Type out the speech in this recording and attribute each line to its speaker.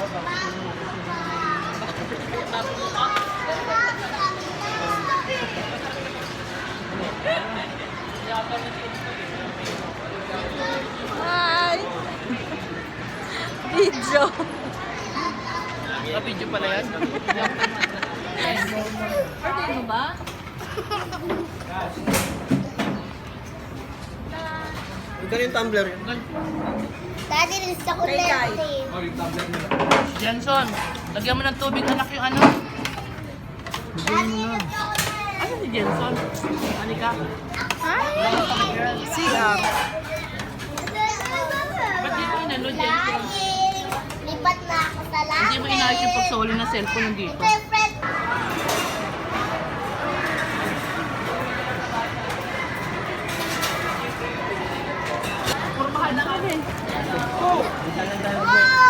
Speaker 1: Hi! Video.
Speaker 2: Video pala yan.
Speaker 1: Birthday mo ba?
Speaker 2: Ito yung tumbler yun.
Speaker 3: Dati rin sa kulente.
Speaker 4: Jenson, lagyan mo ng tubig anak yung ano. Ano si Jenson? Ano ka?
Speaker 1: Siya.
Speaker 4: Ba't di mo inano, Jenson?
Speaker 3: Lipat na ako sa langit.
Speaker 4: Hindi mo inayos yung pagsoli ng cellphone nandito.
Speaker 3: Siyempre,